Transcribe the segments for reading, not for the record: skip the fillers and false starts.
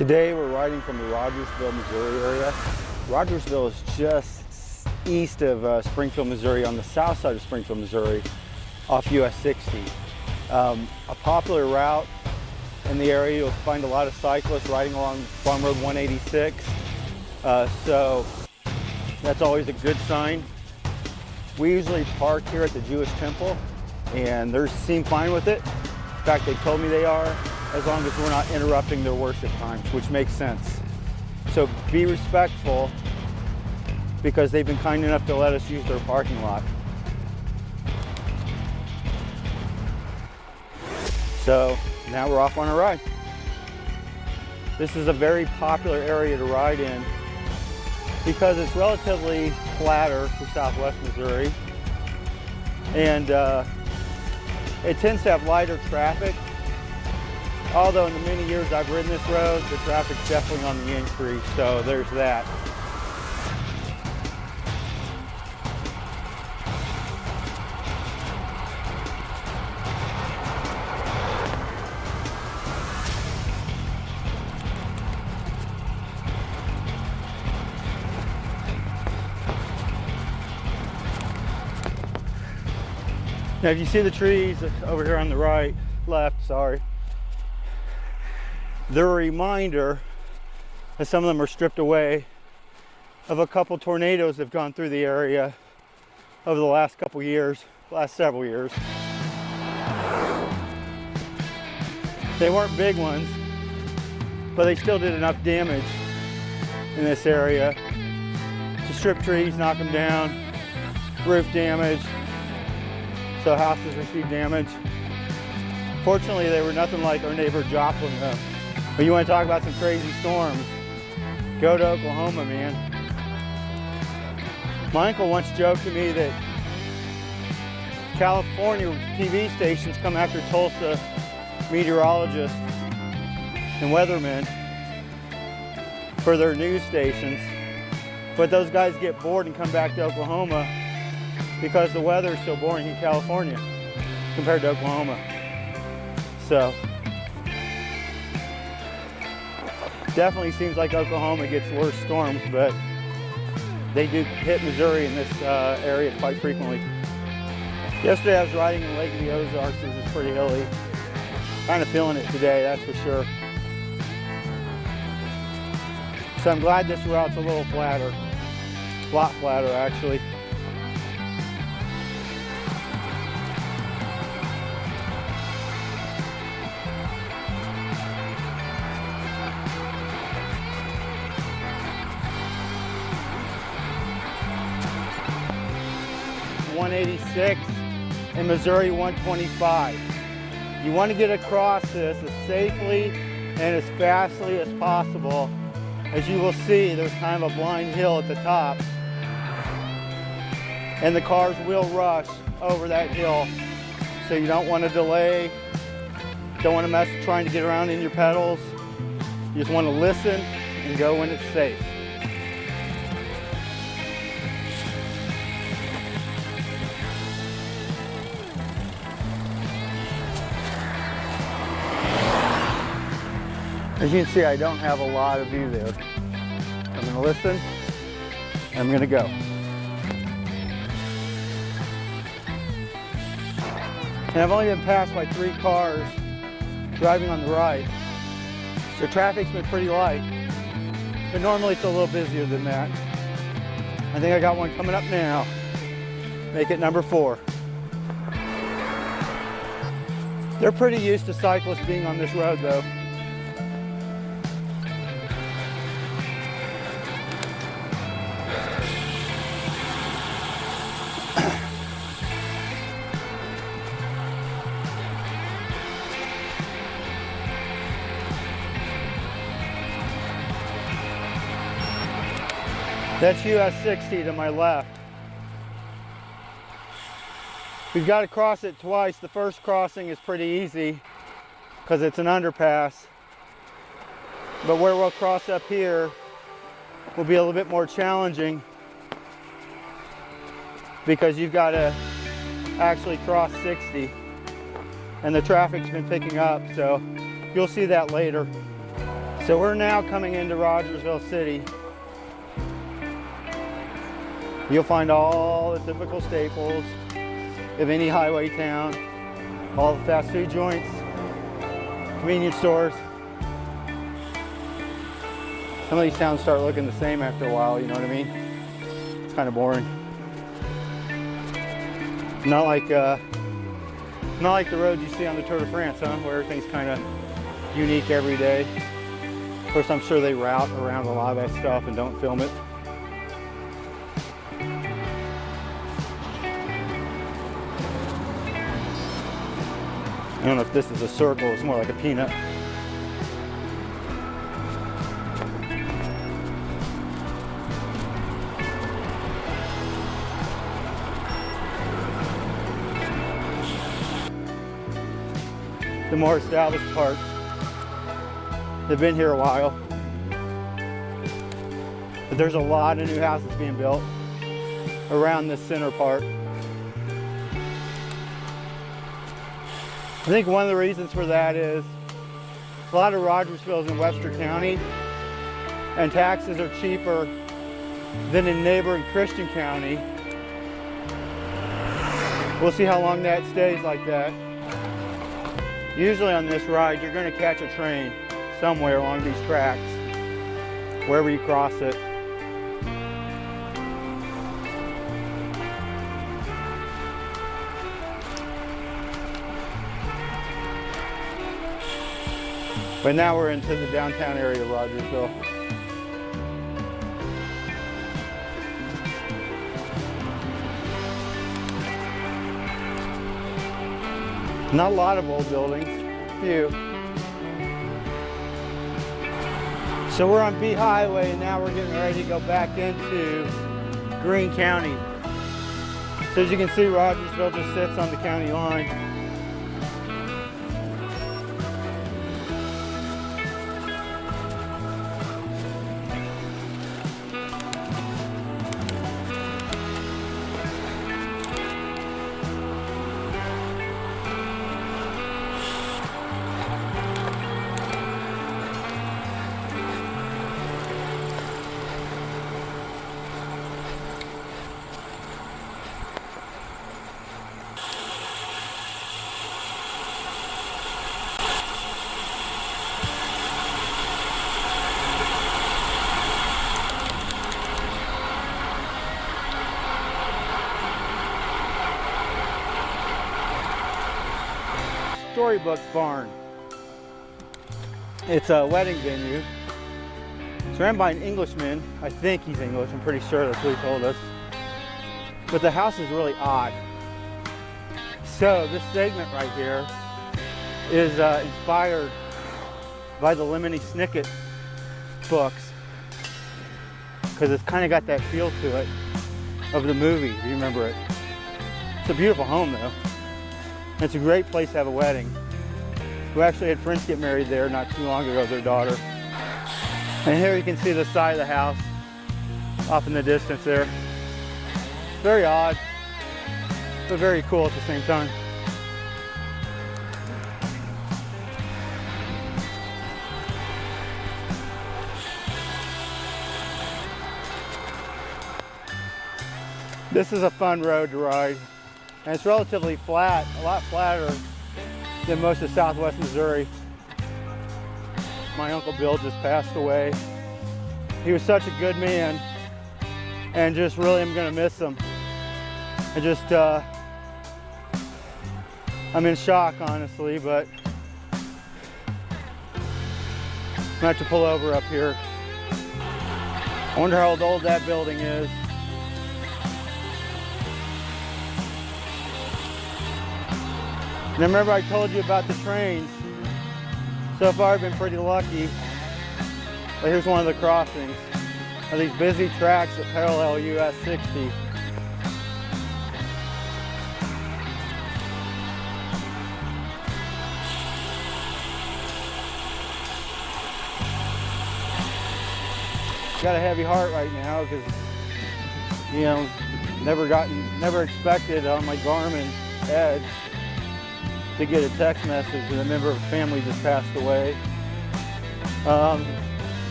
Today we're riding from the Rogersville, Missouri area. Rogersville is just east of Springfield, Missouri, on the south side of Springfield, Missouri, off US 60. A popular route in the area. You'll find a lot of cyclists riding along Farm Road 186. So that's always a good sign. We usually park here at the Jewish temple, and they seem fine with it. In fact, they told me they are, as long as we're not interrupting their worship times, which makes sense. So be respectful, because they've been kind enough to let us use their parking lot. So now we're off on a ride. This is a very popular area to ride in because it's relatively flatter for Southwest Missouri, and it tends to have lighter traffic. Although in the many years I've ridden this road, the traffic's definitely on the increase, so there's that. Now, if you see the trees over here on the left, they're a reminder, as some of them are stripped away, of a couple tornadoes that have gone through the area over the last several years. They weren't big ones, but they still did enough damage in this area to strip trees, knock them down, roof damage. So houses received damage. Fortunately, they were nothing like our neighbor Joplin though. But you want to talk about some crazy storms, go to Oklahoma, man. My uncle once joked to me that California TV stations come after Tulsa meteorologists and weathermen for their news stations. But those guys get bored and come back to Oklahoma because the weather is so boring in California compared to Oklahoma. So definitely seems like Oklahoma gets worse storms, but they do hit Missouri in this area quite frequently. Yesterday I was riding in Lake of the Ozarks, which is pretty hilly. Kind of feeling it today, that's for sure. So I'm glad this route's a little flatter, a lot flatter actually. In Missouri 125. You want to get across this as safely and as fastly as possible. As you will see, there's kind of a blind hill at the top, and the cars will rush over that hill. So you don't want to delay, don't want to mess trying to get around in your pedals. You just want to listen and go when it's safe. As you can see, I don't have a lot of view there. I'm going to listen, and I'm going to go. And I've only been passed by 3 cars driving on the right. So traffic's been pretty light, but normally it's a little busier than that. I think I got one coming up now. Make it number 4. They're pretty used to cyclists being on this road though. That's US 60 to my left. We've got to cross it twice. The first crossing is pretty easy because it's an underpass. But where we'll cross up here will be a little bit more challenging because you've got to actually cross 60. And the traffic's been picking up, so you'll see that later. So we're now coming into Rogersville City. You'll find all the typical staples of any highway town, all the fast food joints, convenience stores. Some of these towns start looking the same after a while, you know what I mean? It's kind of boring. Not like the roads you see on the Tour de France, huh? Where everything's kind of unique every day. Of course, I'm sure they route around a lot of that stuff and don't film it. I don't know if this is a circle, it's more like a peanut. The more established parts, they've been here a while. But there's a lot of new houses being built around this center part. I think one of the reasons for that is a lot of Rogersville is in Webster County and taxes are cheaper than in neighboring Christian County. We'll see how long that stays like that. Usually on this ride, you're going to catch a train somewhere along these tracks, wherever you cross it. But now we're into the downtown area of Rogersville. Not a lot of old buildings, a few. So we're on B Highway and now we're getting ready to go back into Greene County. So as you can see, Rogersville just sits on the county line. Storybook Barn. It's a wedding venue. It's ran by an Englishman. I think he's English, I'm pretty sure that's what he told us. But the house is really odd. So this segment right here is inspired by the Lemony Snicket books, because it's kind of got that feel to it of the movie, if you remember it. It's a beautiful home though. It's a great place to have a wedding. We actually had friends get married there not too long ago, their daughter. And here you can see the side of the house off in the distance there. Very odd, but very cool at the same time. This is a fun road to ride. And it's relatively flat, a lot flatter than most of Southwest Missouri. My Uncle Bill just passed away. He was such a good man, and just really I'm gonna miss him. I'm in shock, honestly, but I'm gonna have to pull over up here. I wonder how old that building is. And remember I told you about the trains. So far I've been pretty lucky. But here's one of the crossings of these busy tracks that parallel US 60. Got a heavy heart right now because, you know, never expected on my Garmin Edge to get a text message that a member of the family just passed away.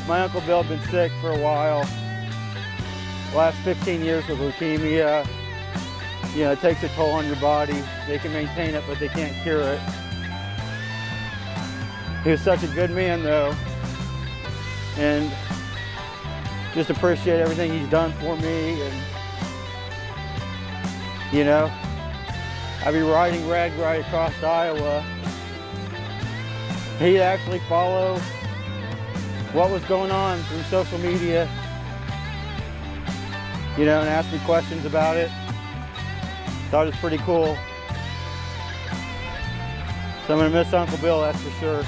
My Uncle Bill had been sick for a while. Last 15 years with leukemia. You know, it takes a toll on your body. They can maintain it, but they can't cure it. He was such a good man though, and just appreciate everything he's done for me. And you know, I'd be riding red right across Iowa. He'd actually follow what was going on through social media, you know, and ask me questions about it. Thought it was pretty cool. So I'm gonna miss Uncle Bill, that's for sure.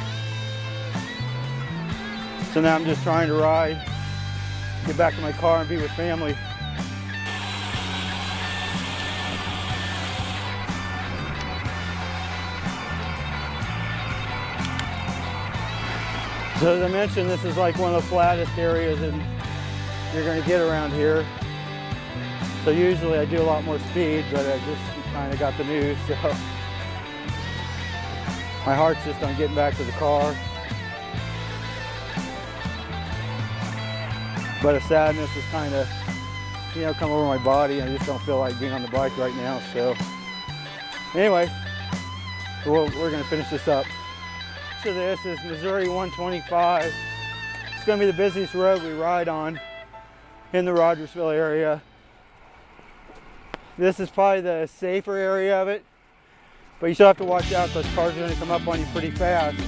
So now I'm just trying to ride, get back to my car and be with family. So as I mentioned, this is like one of the flattest areas that you're going to get around here. So usually I do a lot more speed, but I just kind of got the news, so my heart's just on getting back to the car. But a sadness is kind of, you know, come over my body. I just don't feel like being on the bike right now. So anyway, we're going to finish this up. So this is Missouri 125. It's going to be the busiest road we ride on in the Rogersville area. This is probably the safer area of it, but you still have to watch out because cars are going to come up on you pretty fast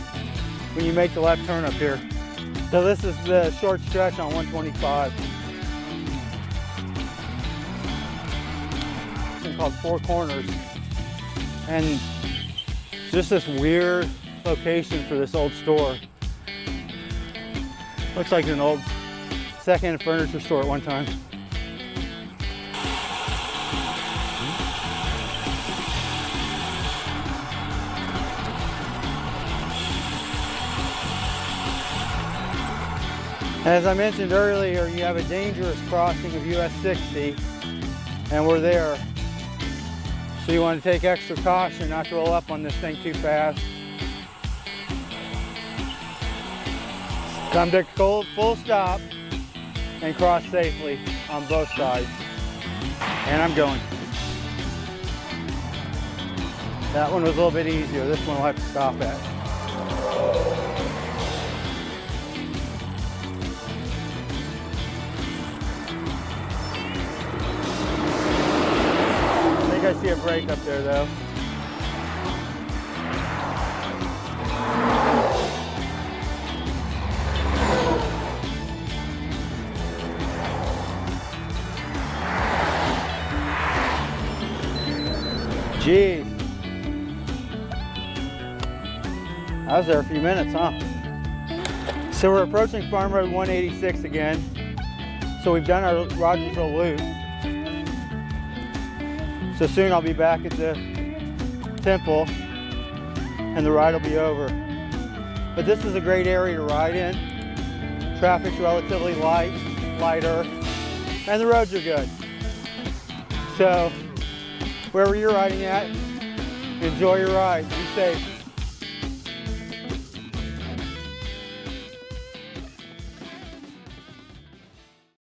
when you make the left turn up here. So this is the short stretch on 125. It's called Four Corners, and just this weird location for this old store. Looks like an old second-hand furniture store at one time. As I mentioned earlier, you have a dangerous crossing of US 60, and we're there. So you want to take extra caution not to roll up on this thing too fast. Come to full stop and cross safely on both sides. And I'm going. That one was a little bit easier. This one will have to stop at. I think I see a break up there though. Geez. I was there a few minutes, huh? So we're approaching Farm Road 186 again. So we've done our Rogersville loop. So soon I'll be back at the temple and the ride will be over. But this is a great area to ride in. Traffic's relatively lighter, and the roads are good. So wherever you're riding at, enjoy your ride. Be safe.